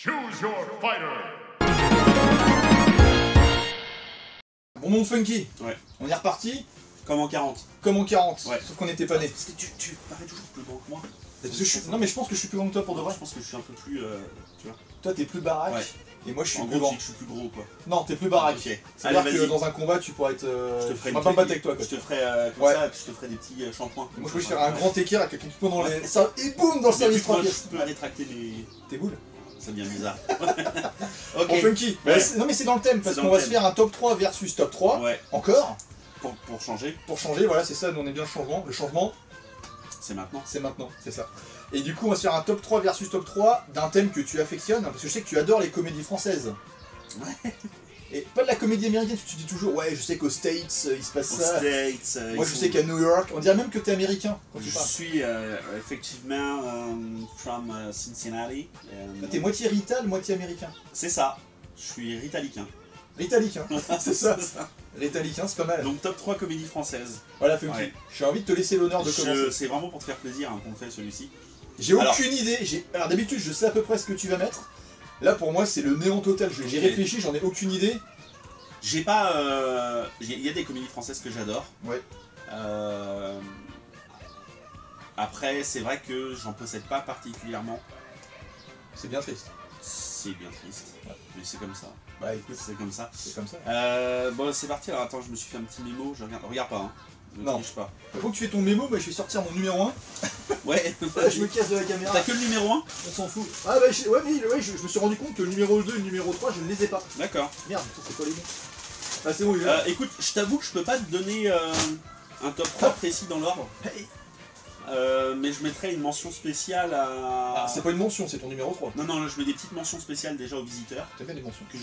Choose your fighter. Bon mon Funky, Ouais. on est reparti Comme en 40. comme en 40, Ouais. sauf qu'on n'était pas nés. Parce que tu parais toujours plus grand que moi. Parce que non mais je pense que je suis plus grand que toi pour de vrai. Je pense que je suis un peu plus. Tu vois. Toi t'es plus baraque, Ouais. et moi je suis En plus gros, grand. je suis plus gros quoi. Non, t'es plus baraque. Ok. C'est-à-dire Allez, que vas-y. dans un combat tu pourrais être... Je te ferai je une pourrais pas me battre avec toi. Je Quoi. te ferai comme Ouais. ça, et puis je te ferai des petits shampoings. Moi je peux faire un grand équerre avec quelqu'un qui te prend dans les... Ça, et boum dans le service 3 pièces. Je peux rétracter mes. T'es boule. Ça devient bizarre. Bon Ok. Funky, Ouais. non mais c'est dans le thème, parce C'est qu'on dans va le se thème. faire un top 3 versus top 3, Ouais. encore, Pour changer, pour changer, voilà c'est ça, nous on est bien le changement. Le changement, c'est maintenant. c'est maintenant, c'est ça. Et du coup on va se faire un top 3 versus top 3 d'un thème que tu affectionnes, parce que je sais que tu adores les comédies françaises. Ouais. Et pas de la comédie américaine, tu dis toujours, ouais je sais qu'aux States il se passe Aux ça. States. Moi je sais qu'à New York, on dirait même que t'es américain quand tu Je parles. suis effectivement from Cincinnati. Toi, t'es moitié rital, moitié américain. C'est ça. Je suis ritalicain. Ritalicain, c'est ça. Ritalicain, c'est pas mal. Donc top 3 comédies françaises. Voilà Funky, Ouais. j'ai envie de te laisser l'honneur de commencer. C'est vraiment pour te faire plaisir qu'on fait celui-ci. J'ai Alors- aucune idée. Alors d'habitude, je sais à peu près ce que tu vas mettre. Là, pour moi, c'est le néant total. J'ai Ok. réfléchi, j'en ai aucune idée. J'ai pas. Il y a des comédies françaises que j'adore. Ouais. Après, c'est vrai que j'en possède pas particulièrement. C'est bien triste. C'est bien triste. Ouais. Mais c'est comme ça. Bah écoute, C'est comme ça. c'est comme ça. Bon, c'est parti. Alors attends, je me suis fait un petit mémo. Je regarde pas. Hein. Ne Non. triche pas. Faut que tu fais ton mémo, bah, je vais sortir mon numéro 1. Ouais. Je me casse de la caméra. T'as que le numéro 1? On s'en fout. Ah bah ouais, mais ouais, je me suis rendu compte que le numéro 2 et le numéro 3, je ne les ai pas. D'accord. Merde, ça, c'est pas les bons. Ah c'est bon, il est là. Écoute, je t'avoue que je peux pas te donner un top 3 précis dans l'ordre. Hey. Mais je mettrais une mention spéciale à. Ah, c'est pas une mention, c'est ton numéro 3. Non, non, là, je mets des petites mentions spéciales déjà aux visiteurs T'as bien des mentions. que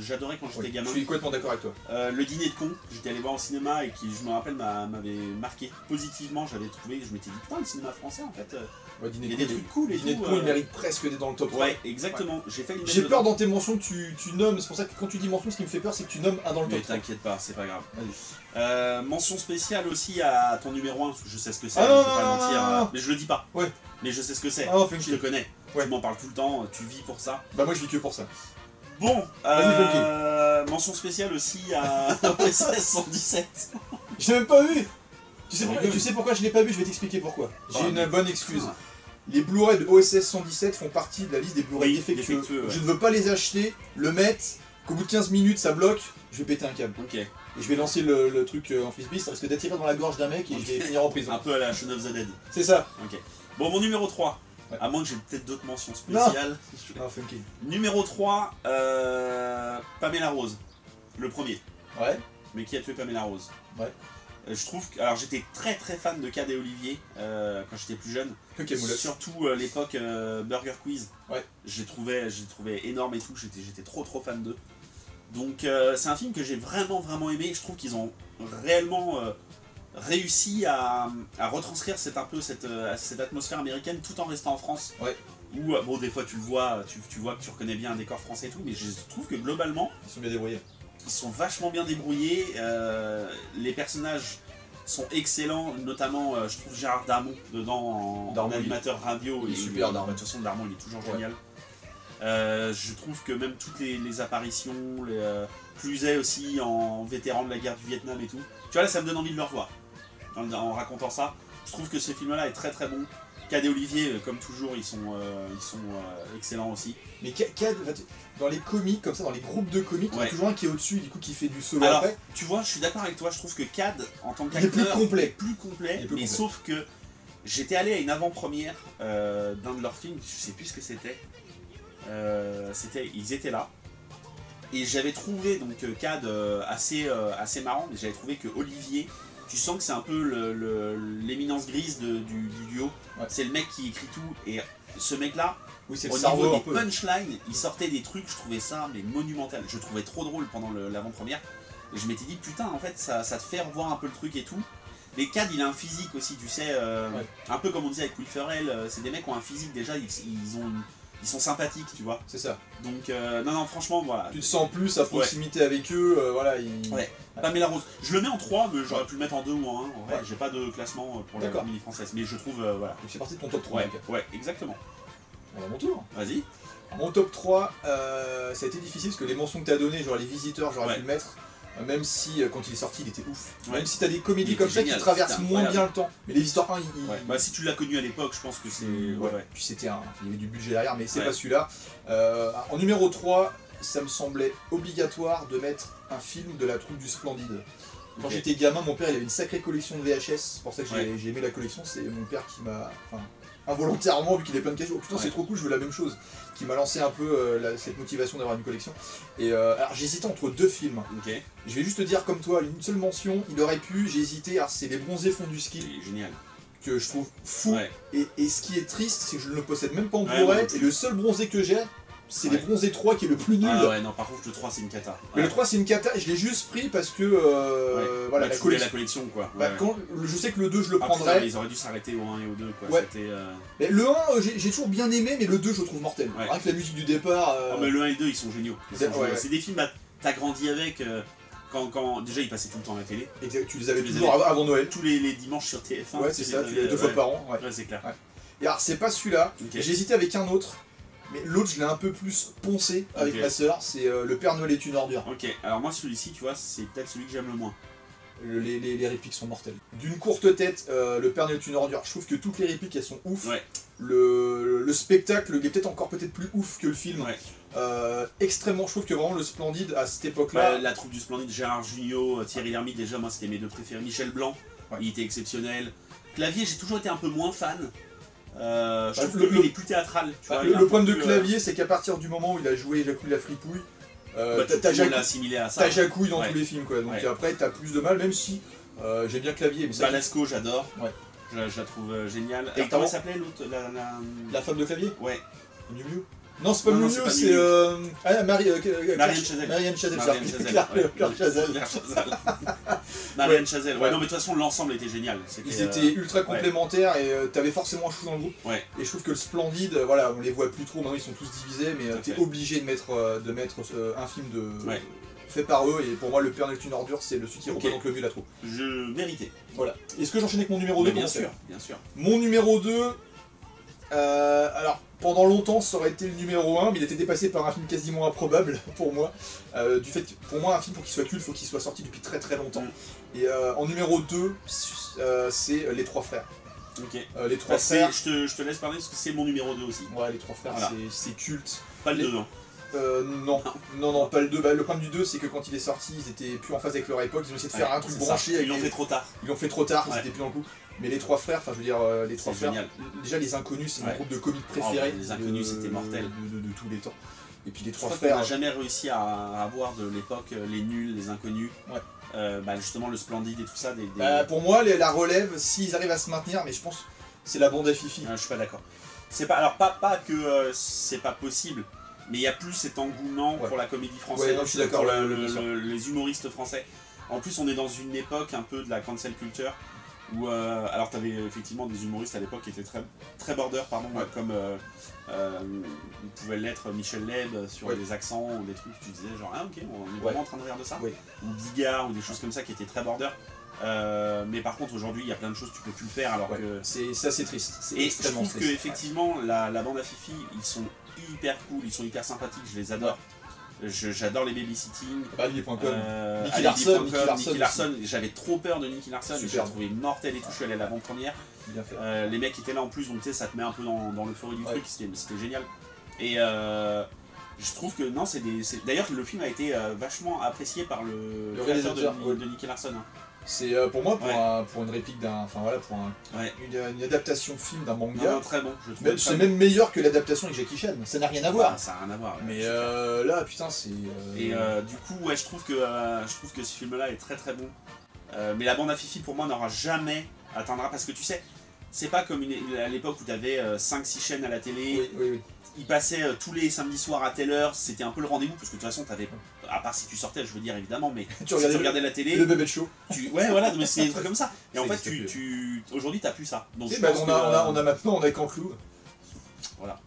j'adorais quand j'étais Oui, gamin. je suis complètement d'accord avec toi. Le dîner de con, que j'étais allé voir au cinéma et qui, je me rappelle, m'avait marqué positivement. J'avais trouvé, je m'étais dit putain, le cinéma français en fait, Ouais, dîner il y a de des con, trucs cool et Dîner de tout. con, il mérite presque d'être dans le top 3. Ouais, exactement. J'ai failli le mettre J'ai peur dedans. dans tes mentions que tu nommes, c'est pour ça que quand tu dis mention, ce qui me fait peur, c'est que tu nommes un dans le Mais top 3. t'inquiète pas, c'est pas grave. Vas-y. Mention spéciale aussi à ton numéro 1, parce que je sais ce que c'est, Ah je non, vais pas non, mentir, non, non. mais je le dis pas. Ouais. Mais je sais ce que c'est. Ah non, Funky. Je te connais. Ouais. Tu m'en parles tout le temps, tu vis pour ça. Bah moi je vis que pour ça. Bon, Vas-y, mention spéciale aussi à OSS 117. Je l'ai même pas vu. Oh, Tu sais pourquoi je l'ai pas vu, je vais t'expliquer pourquoi. J'ai Ah, une mais- bonne excuse. Les Blu-ray de OSS 117 font partie de la liste des Blu-ray Oui, défectueux. défectueux, ouais. Je ne veux pas les acheter, le mettre, qu'au bout de 15 minutes ça bloque, je vais péter un câble. Ok, Et je vais lancer le truc en frisbee, ça risque d'attirer dans la gorge d'un mec et je vais finir en prison. un peu à la Shaun of the Dead. C'est ça. Ok. Bon, mon numéro 3. Ouais. À moins que j'ai peut-être d'autres mentions spéciales. Ah, Funky. Numéro 3, Pamela Rose. Le premier. Ouais. Mais qui a tué Pamela Rose. Ouais. Je trouve que. Alors j'étais très très fan de Cad et Olivier quand j'étais plus jeune. Ok, Moulotte. Surtout l'époque Burger Quiz. Ouais. J'ai trouvé énorme et tout. J'étais trop fan d'eux. Donc c'est un film que j'ai vraiment aimé. Je trouve qu'ils ont réellement réussi à retranscrire cette atmosphère américaine tout en restant en France. Ouais. Où bon des fois tu le vois, tu vois que tu reconnais bien un décor français et tout, mais je trouve que globalement Ils sont bien débrouillés. ils sont vachement bien débrouillés, les personnages sont excellents, notamment je trouve Gérard Darmon dedans en Darmon, animateur radio. il est super, De Darmon. toute façon Darmon il est toujours Ouais. génial. Je trouve que même toutes les apparitions, Cluzet aussi en vétéran de la guerre du Vietnam et tout, tu vois là ça me donne envie de le revoir en racontant ça. Je trouve que ce film là est très bon. Cad et Olivier comme toujours ils sont excellents aussi. Mais Cad, dans les comics, comme ça, dans les groupes de comics, il y a Ouais. toujours un qui est au-dessus, du coup qui fait du solo Alors, après. tu vois, je suis d'accord avec toi, je trouve que Cad, en tant Il est plus qu'acteur, complet. est plus complet, Il est plus mais complet. sauf que j'étais allé à une avant-première d'un de leurs films, je sais plus ce que c'était. Ils étaient là, et j'avais trouvé donc Cad assez marrant, mais j'avais trouvé que Olivier, tu sens que c'est un peu l'éminence grise du duo. Ouais. C'est le mec qui écrit tout, et ce mec-là, Oui, c'est au le cerveau niveau un des peu. punchlines, il sortait des trucs, je trouvais ça mais monumental. Je le trouvais trop drôle pendant l'avant-première. Et je m'étais dit, putain, en fait, ça te fait revoir un peu le truc et tout. Mais Cad, il a un physique aussi, tu sais, Ouais. un peu comme on disait avec Will Ferrell, c'est des mecs qui ont un physique déjà, ils sont sympathiques, tu vois. C'est ça. Donc, non, franchement, voilà. Tu te sens plus à proximité avec eux, voilà. Ouais. Pamela Rose. Je le mets en 3, mais j'aurais pu le mettre en 2 ou en 1. En vrai, Ouais. j'ai pas de classement pour la D'accord. comédie française. Mais je trouve, voilà. Donc c'est parti de ton top 3. Ouais, donc. ouais, exactement. On va à mon tour. Vas-y. Mon top 3, ça a été difficile parce que les mentions que t'as données, genre les visiteurs, j'aurais pu le mettre. Même si quand il est sorti il était ouf. Ouais. Même si t'as des comédies comme ça génial, qui traversent moins bien le temps. Mais les visiteurs 1, Bah, si tu l'as connu à l'époque, je pense que c'est. Puis c'était il y avait du budget derrière, mais c'est Ouais. pas celui-là. En numéro 3, ça me semblait obligatoire de mettre un film de la troupe du Splendide. Quand Ok. j'étais gamin, mon père il avait une sacrée collection de VHS, c'est pour ça que Ouais. j'ai aimé la collection, c'est mon père qui m'a... Enfin, involontairement, vu qu'il avait plein de questions, oh putain c'est Ouais. trop cool, je veux la même chose, qui m'a lancé un peu cette motivation d'avoir une collection. Et alors j'hésitais entre 2 films. Ok, Je vais juste te dire comme toi, une seule mention, il aurait pu, j'ai hésité, alors c'est Les Bronzés font du ski, c'est génial. que je trouve fou. Ouais. Et ce qui est triste, c'est que je ne le possède même pas en Ouais, Blu-ray, moi non plus. et le seul bronzé que j'ai, c'est Ouais. Les Bronzés 3 qui est le plus nul. Ah ouais, non, par contre, le 3, c'est une cata. Mais Ouais. le 3 c'est une cata, je l'ai juste pris parce que voilà, Ouais, la tu voulais collection. la collection, quoi. Bah, Ouais. quand, je sais que le 2 je le Ah, putain, prendrais. ils auraient dû s'arrêter au 1 et au 2, quoi. Ouais. C'était. Mais le 1 j'ai toujours bien aimé, mais le 2 je le trouve mortel. Ouais. Rien que la musique du départ. Oh, mais le 1 et le 2, ils sont géniaux. Ouais, ouais. C'est des films, bah, t'as grandi avec. Quand déjà, ils passaient tout le temps à la télé. Exact, tu les avais Tu les toujours avant Noël. Tous les dimanches sur TF1. Ouais, c'est ça, tu les avais 2 fois par an. Ouais. Ouais, c'est clair. Ouais. Et alors, c'est pas celui-là. Ok. J'ai hésité avec un autre, mais l'autre, je l'ai un peu plus poncé avec Ok. ma sœur. C'est Le Père Noël est une ordure. Ok, alors moi, celui-ci, tu vois, c'est peut-être celui que j'aime le moins. Les répliques sont mortelles. D'une courte tête, Le Père Noël est une ordure. Je trouve que toutes les répliques, elles sont ouf. Ouais. Le spectacle il est peut-être encore peut-être plus ouf que le film. Ouais. Extrêmement, je trouve que vraiment le Splendide à cette époque-là. Bah, la troupe du Splendide, Gérard Jugnot, Thierry Lhermitte, déjà, moi, c'était mes 2 préférés. Michel Blanc, Ouais. il était exceptionnel. Clavier, j'ai toujours été un peu moins fan. Je trouve le- que lui, il est plus théâtral. Tu vois, il est un le peu problème de plus, Clavier, c'est qu'à partir du moment où il a joué Jacouille la fripouille, bah, tout t'as le monde l'a assimilé à ça. T'as Jacouille dans Ouais. tous les films, quoi. Donc Ouais. après, t'as plus de mal, même si j'aime bien Clavier. Mais ça, Balasco, j'adore. Ouais. Je la trouve géniale. Et Et comment comment- s'appelait l'autre la femme de Clavier, Ouais. Miu Miu. Non, c'est pas Non, Miu non, Miu, c'est pas c'est Miu Marianne Chazelle. Marianne Chazelle. Marianne Chazelle. Claire Chazelle. Claire Chazelle. Marianne Ouais. Chazelle. Ouais. Ouais, non, mais de toute façon, l'ensemble était génial. Ils étaient ultra complémentaires et t'avais forcément un chou dans le groupe. Ouais. Et je trouve que le Splendide, voilà, on les voit plus trop, maintenant ils sont tous divisés, mais Tout à t'es fait. obligé de mettre un film Ouais. fait par eux, et pour moi le Père Noël est une ordure, c'est celui qui Ok. représente le mieux la troupe. Je méritais. Voilà. Est-ce que j'enchaîne avec mon numéro 2 Mais bien sûr, bien sûr. Mon numéro 2, alors pendant longtemps ça aurait été le numéro 1, mais il a été dépassé par un film quasiment improbable pour moi. Du fait que pour moi un film pour qu'il soit culte, il faut qu'il soit sorti depuis très très longtemps. Mm. Et en numéro 2, c'est Les Trois Frères. Ok. Les Trois Bah, Frères. je te laisse parler parce que c'est mon numéro 2 aussi. Ouais, Les Trois Frères, Voilà. c'est culte. Pas le Les- 2, non. Non, pas le 2. Bah, le problème du 2, c'est que quand il est sorti, ils étaient plus en phase avec leur époque. Ils ont essayé de faire un truc c'est ça. branché. Avec Ils l'ont fait trop tard. Ils l'ont fait trop tard, ils Ouais. étaient plus dans le coup. Mais Les Trois Frères, enfin je veux dire, Les Trois C'est Frères, génial. déjà Les Inconnus, c'est mon Ouais. groupe de comiques Oh, préféré. Les Inconnus, c'était mortel. De tous les temps. Et puis Les Je Trois crois qu'on n'a Frères. jamais réussi à avoir de l'époque les nuls, les inconnus. Ouais. Bah, justement, le Splendide et tout ça. Pour moi, la relève, s'ils arrivent à se maintenir, mais je pense que c'est la bande à Fifi. Je suis pas d'accord. C'est pas, alors, pas que c'est pas possible, mais il y a plus cet engouement Ouais. pour la comédie française, Ouais, non, je suis d'accord, pour bien sûr. les humoristes français. En plus, on est dans une époque un peu de la cancel culture où, alors, tu avais effectivement des humoristes à l'époque qui étaient très border, pardon, Ouais. comme pouvait l'être Michel Leb sur Ouais. des accents ou des trucs, tu disais genre, ah ok, on est Ouais. vraiment en train de rire de ça. Ouais. Ou Bigard ou des choses comme ça qui étaient très border. Mais par contre, aujourd'hui, il y a plein de choses que tu peux plus le faire alors Ouais. que. C'est assez triste. C'est Et je extrêmement trouve que triste. effectivement la bande à Fifi, ils sont hyper cool, ils sont hyper sympathiques, je les adore. J'adore les babysitting. Bah, Alibi.com. Nicky Alibi.com, Larson, Nicky Larson, j'avais trop peur de Nicky Larson, je l'ai Superbe. trouvé mortel et tout, je suis allé à l'avant-première. Bien fait. Les mecs étaient là en plus, donc tu sais, ça te met un peu dans l'euphorie du Ouais. truc, c'était génial. Et je trouve que non, d'ailleurs le film a été vachement apprécié par le créateur réalisateur, ouais. de Nicky Larson. Hein. C'est pour moi, Ouais. pour une réplique d'un. Enfin voilà, pour Ouais. une adaptation film d'un Non, manga. non, très bon, je trouve. Même- C'est même meilleur que l'adaptation avec Jackie Chan, ça n'a rien à voir. Ça n'a rien à voir. Mais c'est clair. là, putain, c'est. Et du coup, ouais, je trouve que ce film-là est très très bon. Mais la bande à Fifi, pour moi, n'aura jamais atteindra parce que tu sais, c'est pas comme à l'époque où tu avais 5-6 chaînes à la télé. Oui. Ils passaient tous les samedis soirs à telle heure, c'était un peu le rendez-vous parce que de toute façon, t'avais, à part si tu sortais, je veux dire évidemment, mais si tu regardais la télé, le bébé de show. ouais, voilà, mais c'est des trucs comme ça. Et en Ça fait, existe aujourd'hui, t'as plus ça. Donc, Tu sais, je bah, pense on que, a maintenant, on a Canclou. Voilà.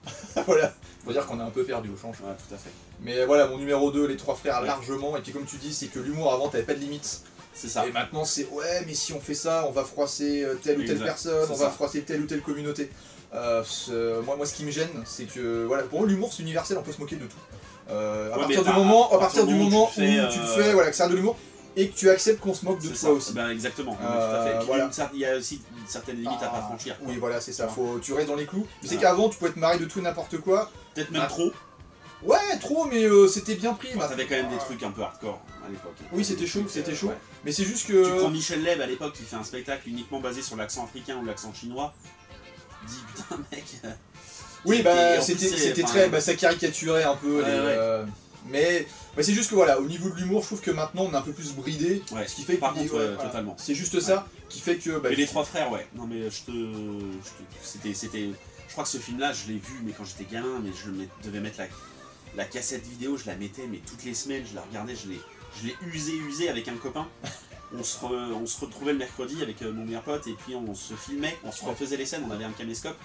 Voilà. Faut dire qu'on a un peu perdu au change. Ouais, tout à fait. Mais voilà, mon numéro 2, Les Trois Frères, Ouais. largement. Et puis comme tu dis, c'est que l'humour avant, t'avais pas de limite. C'est ça. Et maintenant, c'est ouais, mais si on fait ça, on va froisser telle ou telle Exact. personne, C'est on va ça. froisser telle ou telle communauté. Moi, ce qui me gêne, c'est que voilà, pour moi l'humour c'est universel, on peut se moquer de tout. À Ouais, partir mais du moment où tu fais, tu le fais, voilà, que c'est de l'humour, et que tu acceptes qu'on se moque de c'est toi ça. aussi. Ben, exactement. Tout à fait. Et puis, Voilà. il y a aussi une certaine limite à pas franchir. Quoi. Oui, voilà, c'est ça. Tu restes dans les clous. Mais c'est Voilà. qu'avant, tu pouvais te marrer de tout et n'importe quoi. Peut-être même Ah. trop. Ouais, trop, mais c'était bien pris. Enfin, t'avais quand même des trucs un peu hardcore à l'époque. Oui, c'était chaud, Ouais. Mais c'est juste Tu que. prends Michel Leb à l'époque qui fait un spectacle uniquement basé sur l'accent africain ou l'accent chinois. Dis putain mec. Oui, Et bah en plus, c'était enfin, très. Bah, ça caricaturait un peu. Ouais. Mais c'est juste que voilà, au niveau de l'humour, je trouve que maintenant on est un peu plus bridé. Ouais. Ce qui fait Par que. contre, voilà. totalement. C'est juste ça qui fait que. Bah, Mais les trois frères, ouais. Non mais c'était. Je crois que ce film-là, je l'ai vu, mais quand j'étais gamin, mais devais mettre la cassette vidéo, je la mettais, mais toutes les semaines, je la regardais, je l'ai usé avec un copain. On se retrouvait le mercredi avec mon meilleur pote et puis on se filmait, on se refaisait les scènes, on avait un caméscope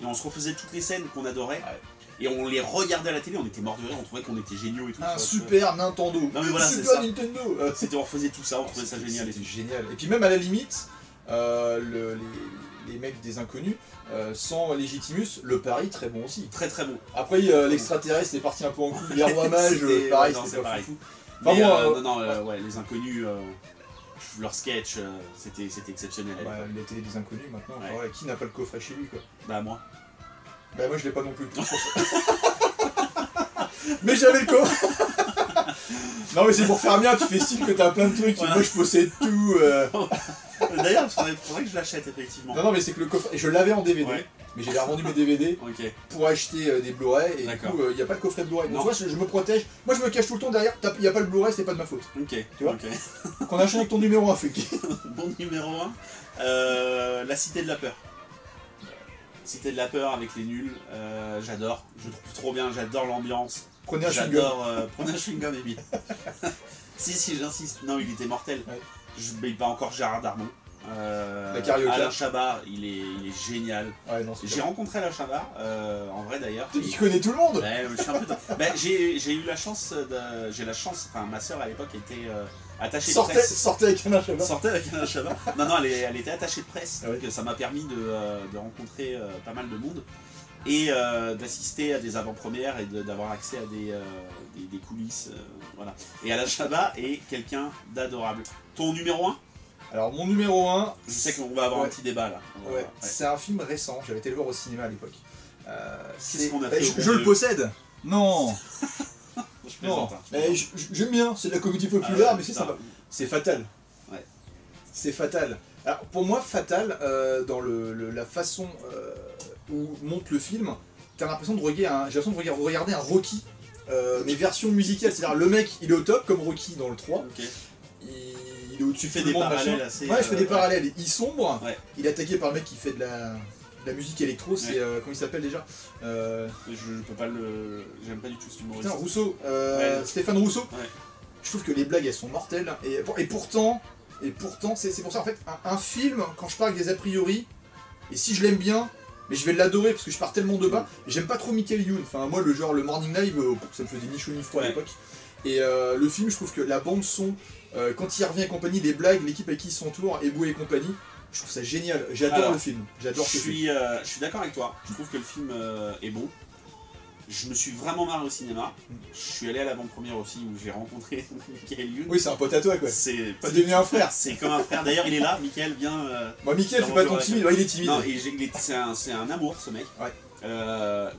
et on se refaisait toutes les scènes qu'on adorait. Ouais. Et on les regardait à la télé, on était morts de rire, on trouvait qu'on était géniaux et tout. Un Super Nintendo. Non, mais voilà, c'est Super ça. Nintendo. On refaisait tout ça, on trouvait ça génial et C'était tout. génial. Et puis même à la limite, les mecs des inconnus, sans Legitimus, le pari très bon aussi. Très très bon. Après l'extraterrestre est parti un peu en couille, les rois mages, C'était- pareil, ouais, non, c'était c'est pas pareil. fou. Mais Enfin, ouais, les inconnus, leur sketch, c'était exceptionnel. à Bah, l'époque. la télé des inconnus maintenant, Ouais. enfin, voilà, qui n'a pas le coffret chez lui quoi. Bah moi. Bah moi je l'ai pas non plus. Mais j'avais le coffre. Non mais c'est pour faire bien, tu fais style que t'as plein de trucs, Voilà. moi je possède tout. D'ailleurs, faudrait que je l'achète effectivement. Non mais c'est que le coffret, je l'avais en DVD, Ouais. mais j'avais revendu mes DVD Ok. pour acheter des Blu-ray et du D'accord. coup il n'y a pas le coffret de Blu-ray. Donc Non. tu vois, je me protège, moi je me cache tout le temps derrière, il n'y a pas le Blu-ray, c'est pas de ma faute. Ok. Tu vois Ok. Qu'on enchaîne avec ton numéro 1, Fuki. Bon numéro 1, la Cité de la Peur. Cité de la Peur avec les nuls, j'adore, je trouve trop bien, j'adore l'ambiance. Prenez un chewing-gum. J'adore. Prenez un chewing-gum, Emile. si, j'insiste. Non, il était mortel. Ouais. Mais pas encore Gérard Darmon. La carioca. Alain Chabat, il est génial. Ouais, non, c'est J'ai rencontré Alain Chabat, en vrai d'ailleurs. Tu connais tout le monde. Ouais, je suis un peu. J'ai eu la chance enfin ma soeur à l'époque était attachée de presse. Sortez avec un cheval. Sortait avec Alain Chabat. Non, elle était attachée de presse, Ah ouais. donc ça m'a permis de rencontrer pas mal de monde et d'assister à des avant-premières et d'avoir accès à des coulisses. Voilà. Et Alain Chabat est quelqu'un d'adorable. Ton numéro 1 ? Alors mon numéro 1, Je sais qu'on va avoir Ouais. un petit débat là. ouais, c'est un film récent, j'avais été le voir au cinéma à l'époque. Qu'est-ce qu'on a fait au Je bon le Dieu possède. Non, Je non. plaisante, hein, je Mais plaisante. j'aime bien, c'est de la comédie Ah populaire, ouais, mais c'est putain. sympa. C'est Fatal. Ouais. C'est Fatal. Alors pour moi, Fatal, dans la façon où monte le film, t'as l'impression de regarder un Rocky, mais version musicale. C'est-à-dire le mec, il est au top comme Rocky dans le 3. Ok. Il est au-dessus Tu fais de tout des le monde, parallèles machin. assez. Ouais, je fais des ouais. parallèles. Il sombre, Ouais. il est attaqué par le mec qui fait de la musique électro, c'est comment il s'appelle déjà Je peux pas le. J'aime pas du tout ce humoriste. Putain, Rousseau, Ouais. Stéphane Rousseau. Ouais. Je trouve que les blagues elles sont mortelles et pourtant c'est pour ça en fait un film quand je parle avec des a priori et si je l'aime bien mais je vais l'adorer parce que je pars tellement de bas. J'aime pas trop Michael Youn. Enfin moi le Morning Live ça me faisait ni chaud ni froid à Ouais. l'époque. Et le film je trouve que la bande son quand il revient et compagnie, les blagues, l'équipe avec qui il s'entoure, Eboué et compagnie, je trouve ça génial. J'adore Alors, le film. J'adore ce film. Je suis d'accord avec toi. Je trouve que le film est bon. Je me suis vraiment marré au cinéma. Je suis allé à l'avant-première aussi où j'ai rencontré Michael Youn. Oui c'est un pote à toi quoi. C'est pas C'est devenu un frère. C'est comme un frère. D'ailleurs, il est là. Michael, viens. Moi Mickaël, fais pas ton timide. Ouais, il est timide. Non, et c'est un amour ce mec. Ouais.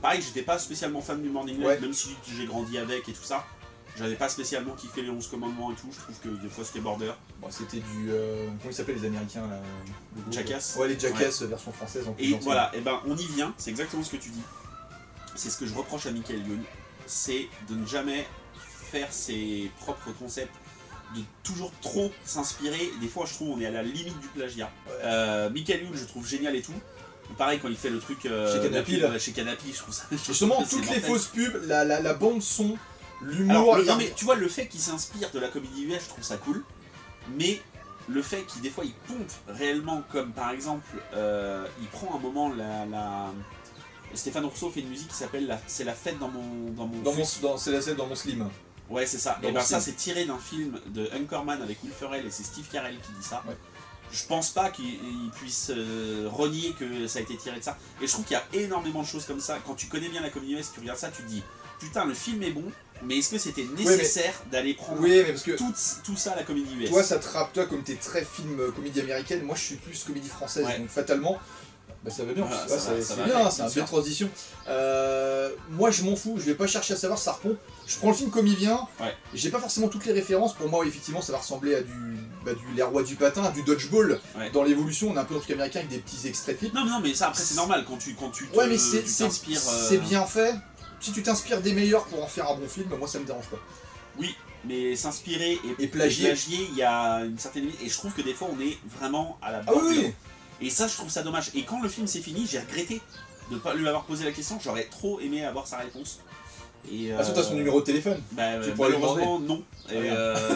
Pareil, j'étais pas spécialement fan du Morning Live, Ouais. même si j'ai grandi avec et tout ça. J'avais pas spécialement kiffé les 11 commandements et tout. Je trouve que des fois c'était border. Bon, c'était du. Comment ils s'appellent les Américains là le groupe, Jackass. Ouais, les Jackass version française en plus. Et voilà, et ben on y vient, c'est exactement ce que tu dis. C'est ce que je reproche à Michael Youn, c'est de ne jamais faire ses propres concepts, de toujours trop s'inspirer. Des fois, je trouve on est à la limite du plagiat. Michael Youn, je trouve génial et tout. Pareil quand il fait le truc Chez Canapé, là. chez Canapé, je trouve ça. Justement, c'est toutes les mortel. fausses pubs, la bande son, Alors, l'humour. non mais tu vois, le fait qu'il s'inspire de la comédie US, je trouve ça cool. Mais le fait qu'il des fois il pompe réellement, comme par exemple, il prend un moment Stéphane Rousseau fait une musique qui s'appelle C'est la fête dans mon fus. C'est la scène dans mon slim. Ouais, c'est ça. Dans Et ben mon ça film. c'est tiré d'un film de Anchorman avec Will Ferrell et c'est Steve Carell qui dit ça. Ouais. je pense pas qu'il puisse renier que ça a été tiré de ça. Et je trouve qu'il y a énormément de choses comme ça. Quand tu connais bien la comédie US, tu regardes ça, tu te dis putain, le film est bon, mais est-ce que c'était nécessaire d'aller prendre parce que tout ça à la comédie US? toi, ça te rappe, toi, comme t'es très film comédie américaine, moi je suis plus comédie française, donc fatalement. Bah ça va bien, Voilà, c'est bien, c'est une belle transition. Moi je m'en fous, je vais pas chercher à savoir si ça repond. Je prends le film comme il vient, j'ai pas forcément toutes les références. Pour moi, effectivement, ça va ressembler à Les Rois du Patin, du dodgeball. Dans l'évolution, on a un peu un truc américain avec des petits extraits de clips. Non, mais ça après c'est normal quand tu ouais, mais t'inspires. C'est bien fait. Si tu t'inspires des meilleurs pour en faire un bon film, moi ça me dérange pas. Oui, mais s'inspirer et plagier, il y a une certaine limite. Et je trouve que des fois on est vraiment à la Ah bordure. oui. Et ça, je trouve ça dommage. Et quand le film s'est fini, j'ai regretté de ne pas lui avoir posé la question. J'aurais trop aimé avoir sa réponse. Et ah, t'as son numéro de téléphone. Malheureusement, non. Et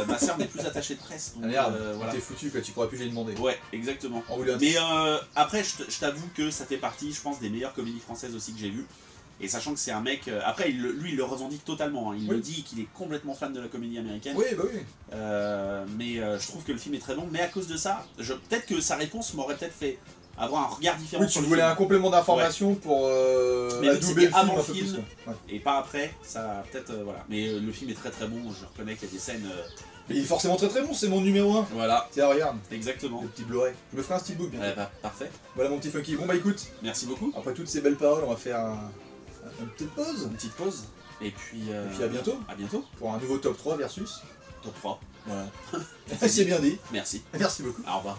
ma soeur n'est plus attachée de presse. Donc, voilà. T'es foutu, quoi. Tu pourras plus lui demander. Ouais, exactement. Mais après, je t'avoue que ça fait partie, je pense, des meilleures comédies françaises aussi que j'ai vues. Et sachant que c'est un mec... après, lui, il le revendique totalement. Hein. Il le dit qu'il est complètement fan de la comédie américaine. Oui, bah oui. Mais je trouve que le film est très bon. Mais à cause de ça, peut-être que sa réponse m'aurait peut-être fait avoir un regard différent sur le film. Tu voulais un complément d'information pour doubler le avant le film et pas après. Ça peut-être... voilà. Mais le film est très très bon. Je reconnais qu'il y a des scènes... Mais il est forcément très très bon, c'est mon numéro 1. Voilà. Tiens, regarde. Exactement. Le petit Blu-ray. Je me ferai un steelbook bien. Parfait. Voilà mon petit funky. Bon bah écoute. Merci beaucoup. Après toutes ces belles paroles, on va faire une petite pause. Une petite pause. Et puis à bientôt. À bientôt. Pour un nouveau top 3 versus top 3. Voilà. C'est bien dit. Merci. Merci beaucoup. Au revoir.